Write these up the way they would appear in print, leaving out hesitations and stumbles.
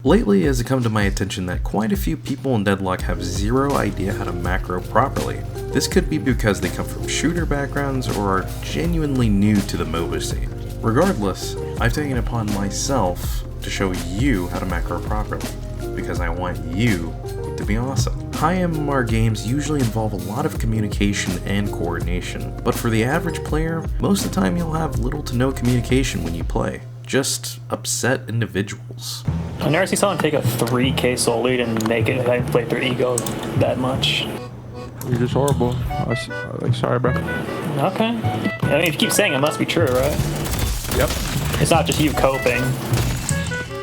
Lately, it has come to my attention that quite a few people in Deadlock have zero idea how to macro properly. This could be because they come from shooter backgrounds or are genuinely new to the MOBA scene. Regardless, I've taken it upon myself to show you how to macro properly, because I want you to be awesome. High MMR games usually involve a lot of communication and coordination, but for the average player, most of the time you'll have little to no communication when you play. Just upset individuals. I've never seen someone take a 3k soul lead and make it inflate their ego that much. You're just horrible. Sorry, bro. Okay. I mean, if you keep saying it, must be true, right? Yep. It's not just you coping.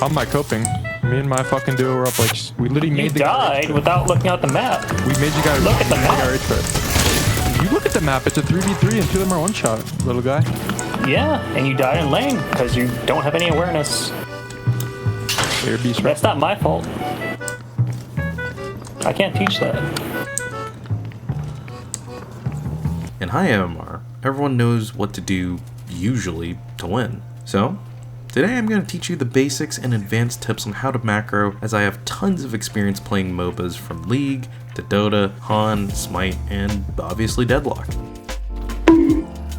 I'm not coping. Me and my fucking duo were up like, we literally made the died without looking at the map. We made you guys look at the map. You look at the map, it's a 3v3 and two of them are one shot, little guy. Yeah, and you died in lane because you don't have any awareness. That's not my fault. I can't teach that. In high MMR, everyone knows what to do, usually, to win. So, today I'm going to teach you the basics and advanced tips on how to macro, as I have tons of experience playing MOBAs from League to Dota, Han, Smite, and obviously Deadlock.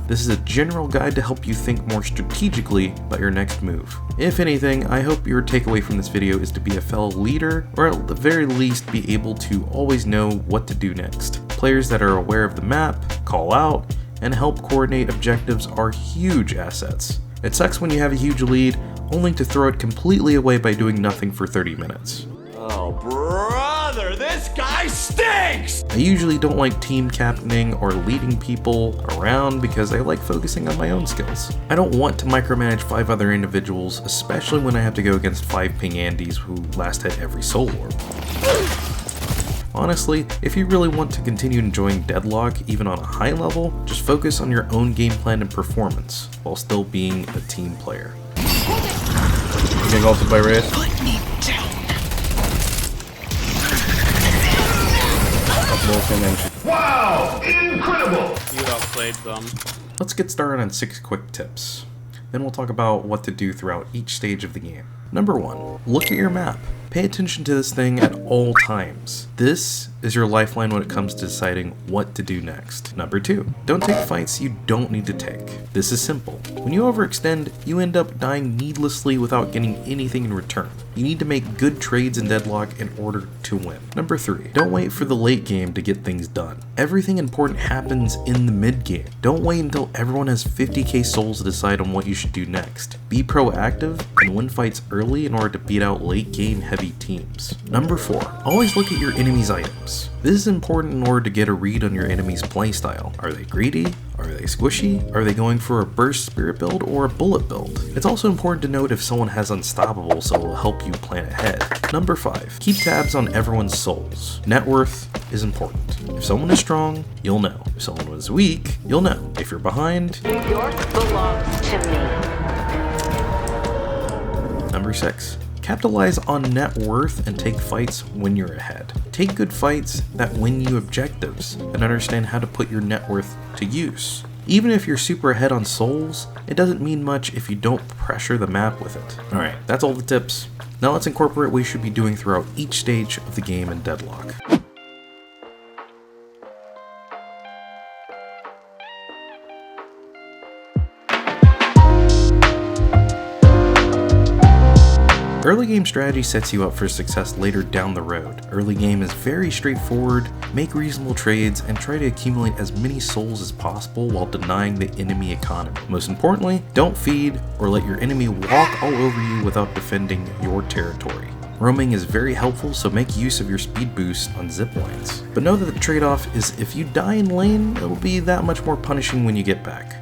This is a general guide to help you think more strategically about your next move. If anything, I hope your takeaway from this video is to be a fellow leader, or at the very least be able to always know what to do next. Players that are aware of the map, call out, and help coordinate objectives are huge assets. It sucks when you have a huge lead, only to throw it completely away by doing nothing for 30 minutes. Oh, brother, this guy stinks! I usually don't like team captaining or leading people around because I like focusing on my own skills. I don't want to micromanage 5 other individuals, especially when I have to go against 5 ping Andys who last hit every soul orb. Honestly, if you really want to continue enjoying Deadlock even on a high level, just focus on your own game plan and performance, while still being a team player. Getting ulted by Reyes. Put me down. Wow! Incredible! You outplayed them. Let's get started on 6 quick tips. Then we'll talk about what to do throughout each stage of the game. Number 1, look at your map. Pay attention to this thing at all times. This is your lifeline when it comes to deciding what to do next. Number 2, don't take fights you don't need to take. This is simple. When you overextend, you end up dying needlessly without getting anything in return. You need to make good trades in Deadlock in order to win. Number 3, don't wait for the late game to get things done. Everything important happens in the mid game. Don't wait until everyone has 50k souls to decide on what you should do next. Be proactive and win fights early in order to beat out late game heavy teams. Number 4, always look at your enemy's items. This is important in order to get a read on your enemy's playstyle. Are they greedy? Are they squishy? Are they going for a burst spirit build or a bullet build? It's also important to note if someone has unstoppable, so it will help you plan ahead. Number 5, keep tabs on everyone's souls. Net worth is important. If someone is strong, you'll know. If someone is weak, you'll know. If you're behind, Yours belongs to me. Number 6, capitalize on net worth and take fights when you're ahead. Take good fights that win you objectives and understand how to put your net worth to use. Even if you're super ahead on souls, it doesn't mean much if you don't pressure the map with it. Alright, that's all the tips. Now let's incorporate what we should be doing throughout each stage of the game in Deadlock. Early game strategy sets you up for success later down the road. Early game is very straightforward, make reasonable trades, and try to accumulate as many souls as possible while denying the enemy economy. Most importantly, don't feed or let your enemy walk all over you without defending your territory. Roaming is very helpful, so make use of your speed boost on zip lines. But know that the trade-off is if you die in lane, it'll be that much more punishing when you get back.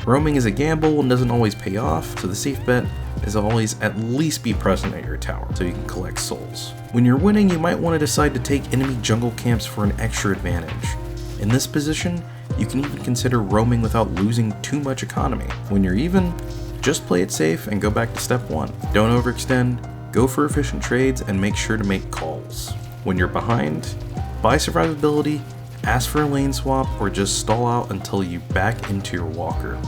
Roaming is a gamble and doesn't always pay off, so the safe bet is always at least be present at your tower so you can collect souls. When you're winning, you might want to decide to take enemy jungle camps for an extra advantage. In this position, you can even consider roaming without losing too much economy. When you're even, just play it safe and go back to step 1. Don't overextend, go for efficient trades, and make sure to make calls. When you're behind, buy survivability, ask for a lane swap, or just stall out until you back into your walker.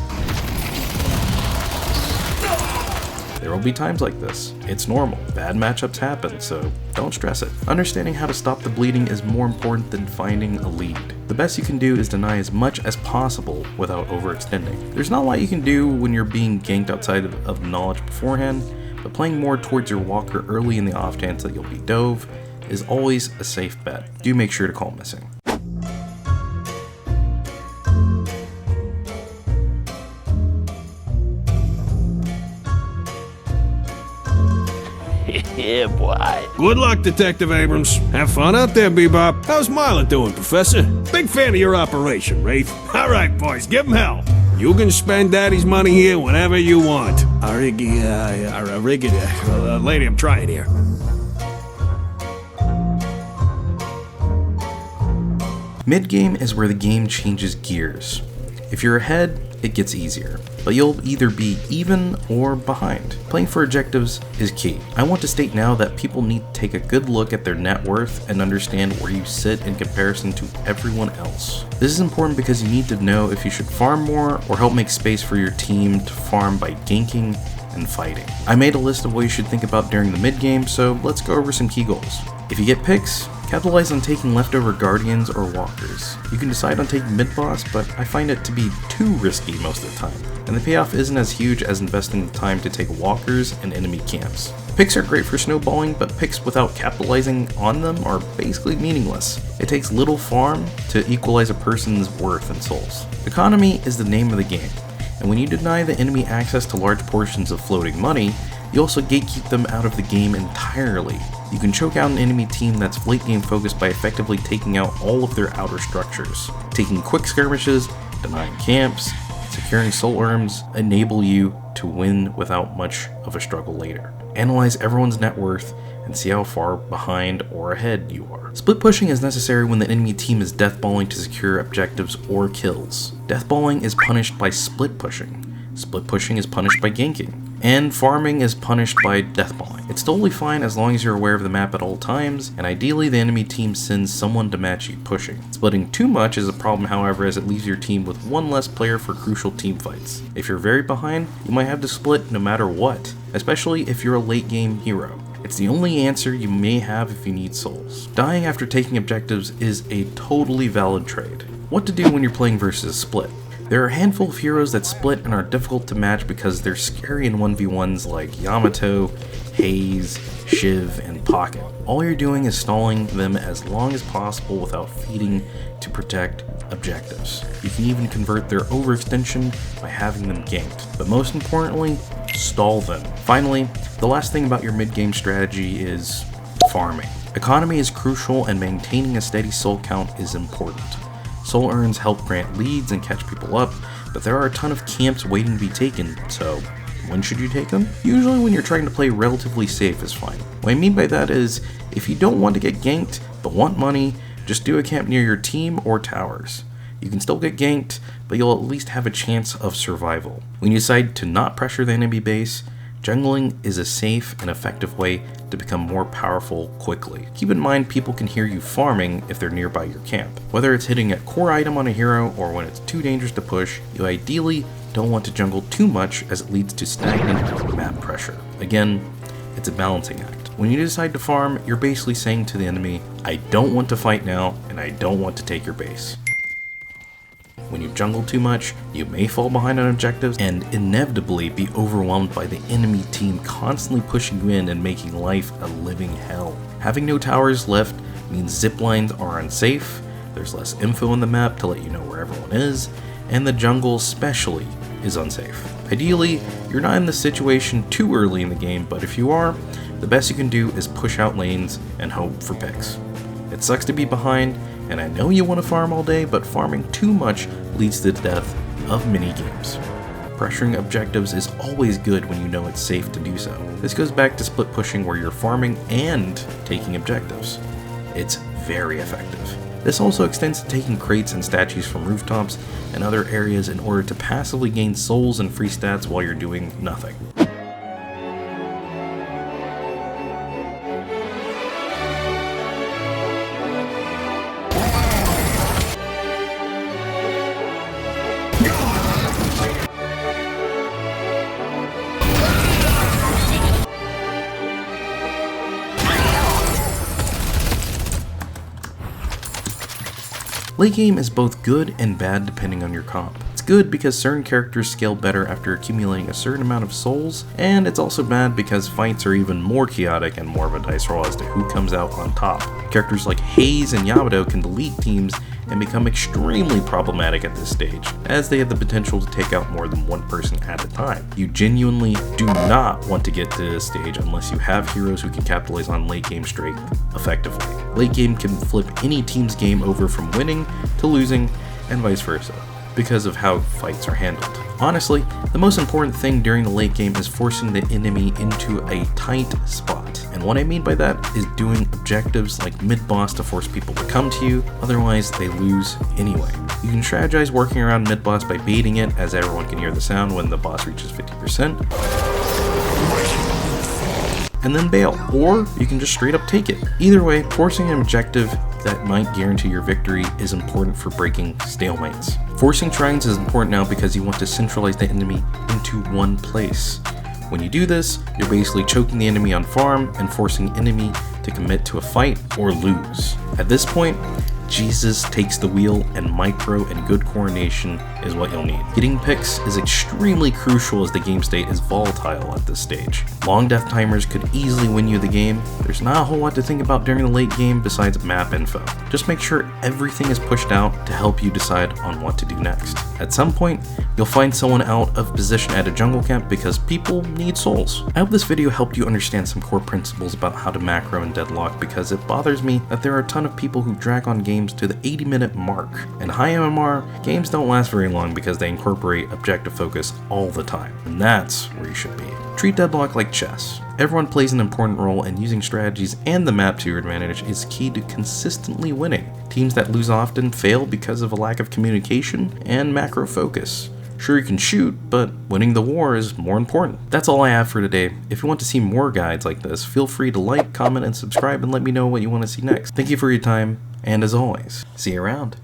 There will be times like this. It's normal. Bad matchups happen, so don't stress it. Understanding how to stop the bleeding is more important than finding a lead. The best you can do is deny as much as possible without overextending. There's not a lot you can do when you're being ganked outside of knowledge beforehand, but playing more towards your walker early in the off chance that you'll be dove is always a safe bet. Do make sure to call missing. Yeah, boy. Good luck, Detective Abrams. Have fun out there, Bebop. How's Milo doing, Professor? Big fan of your operation, Wraith. All right, boys, give him hell. You can spend Daddy's money here whenever you want. Lady, I'm trying here. Mid-game is where the game changes gears. If you're ahead, it gets easier, but you'll either be even or behind. Playing for objectives is key. I want to state now that people need to take a good look at their net worth and understand where you sit in comparison to everyone else. This is important because you need to know if you should farm more or help make space for your team to farm by ganking and fighting. I made a list of what you should think about during the mid-game, so let's go over some key goals. If you get picks, capitalize on taking leftover guardians or walkers. You can decide on taking mid-boss, but I find it to be too risky most of the time, and the payoff isn't as huge as investing the time to take walkers and enemy camps. Picks are great for snowballing, but picks without capitalizing on them are basically meaningless. It takes little farm to equalize a person's worth in souls. Economy is the name of the game, and when you deny the enemy access to large portions of floating money, you also gatekeep them out of the game entirely. You can choke out an enemy team that's late game focused by effectively taking out all of their outer structures. Taking quick skirmishes, denying camps, securing soul arms enable you to win without much of a struggle later. Analyze everyone's net worth and see how far behind or ahead you are. Split pushing is necessary when the enemy team is deathballing to secure objectives or kills. Deathballing is punished by split pushing. Split pushing is punished by ganking. And farming is punished by deathballing. It's totally fine as long as you're aware of the map at all times, and ideally the enemy team sends someone to match you pushing. Splitting too much is a problem, however, as it leaves your team with one less player for crucial team fights. If you're very behind, you might have to split no matter what, especially if you're a late game hero. It's the only answer you may have if you need souls. Dying after taking objectives is a totally valid trade. What to do when you're playing versus split? There are a handful of heroes that split and are difficult to match because they're scary in 1v1s like Yamato, Haze, Shiv, and Pocket. All you're doing is stalling them as long as possible without feeding to protect objectives. You can even convert their overextension by having them ganked, but most importantly, stall them. Finally, the last thing about your mid-game strategy is farming. Economy is crucial and maintaining a steady soul count is important. Soul urns help grant leads and catch people up, but there are a ton of camps waiting to be taken, so when should you take them? Usually when you're trying to play relatively safe is fine. What I mean by that is, if you don't want to get ganked, but want money, just do a camp near your team or towers. You can still get ganked, but you'll at least have a chance of survival. When you decide to not pressure the enemy base, jungling is a safe and effective way to become more powerful quickly. Keep in mind people can hear you farming if they're nearby your camp. Whether it's hitting a core item on a hero or when it's too dangerous to push, you ideally don't want to jungle too much as it leads to stagnant map pressure. Again, it's a balancing act. When you decide to farm, you're basically saying to the enemy, I don't want to fight now and I don't want to take your base. When you jungle too much, you may fall behind on objectives and inevitably be overwhelmed by the enemy team constantly pushing you in and making life a living hell. Having no towers left means zip lines are unsafe, there's less info on the map to let you know where everyone is, and the jungle especially is unsafe. Ideally, you're not in this situation too early in the game, but if you are, the best you can do is push out lanes and hope for picks. It sucks to be behind, and I know you want to farm all day, but farming too much leads to the death of mini games. Pressuring objectives is always good when you know it's safe to do so. This goes back to split pushing where you're farming and taking objectives. It's very effective. This also extends to taking crates and statues from rooftops and other areas in order to passively gain souls and free stats while you're doing nothing. Late game is both good and bad depending on your comp. It's good because certain characters scale better after accumulating a certain amount of souls, and it's also bad because fights are even more chaotic and more of a dice roll as to who comes out on top. Characters like Haze and Yamato can delete teams and become extremely problematic at this stage, as they have the potential to take out more than one person at a time. You genuinely do not want to get to this stage unless you have heroes who can capitalize on late game strength effectively. Late game can flip any team's game over from winning to losing, and vice versa, because of how fights are handled. Honestly, the most important thing during the late game is forcing the enemy into a tight spot. And what I mean by that is doing objectives like mid-boss to force people to come to you, otherwise they lose anyway. You can strategize working around mid-boss by baiting it, as everyone can hear the sound when the boss reaches 50%. And then bail, or you can just straight up take it. Either way, forcing an objective that might guarantee your victory is important for breaking stalemates. Forcing shrines is important now because you want to centralize the enemy into one place. When you do this, you're basically choking the enemy on farm and forcing enemy to commit to a fight or lose. At this point, Jesus takes the wheel, and micro and good coordination is what you'll need. Getting picks is extremely crucial as the game state is volatile at this stage. Long death timers could easily win you the game. There's not a whole lot to think about during the late game besides map info. Just make sure everything is pushed out to help you decide on what to do next. At some point, you'll find someone out of position at a jungle camp because people need souls. I hope this video helped you understand some core principles about how to macro in Deadlock, because it bothers me that there are a ton of people who drag on games to the 80-minute mark. In high MMR, games don't last very long because they incorporate objective focus all the time, and that's where you should be. Treat Deadlock like chess. Everyone plays an important role, and using strategies and the map to your advantage is key to consistently winning. Teams that lose often fail because of a lack of communication and macro focus. Sure, you can shoot, but winning the war is more important. That's all I have for today. If you want to see more guides like this, feel free to like, comment, and subscribe, and let me know what you want to see next. Thank you for your time, and as always, see you around.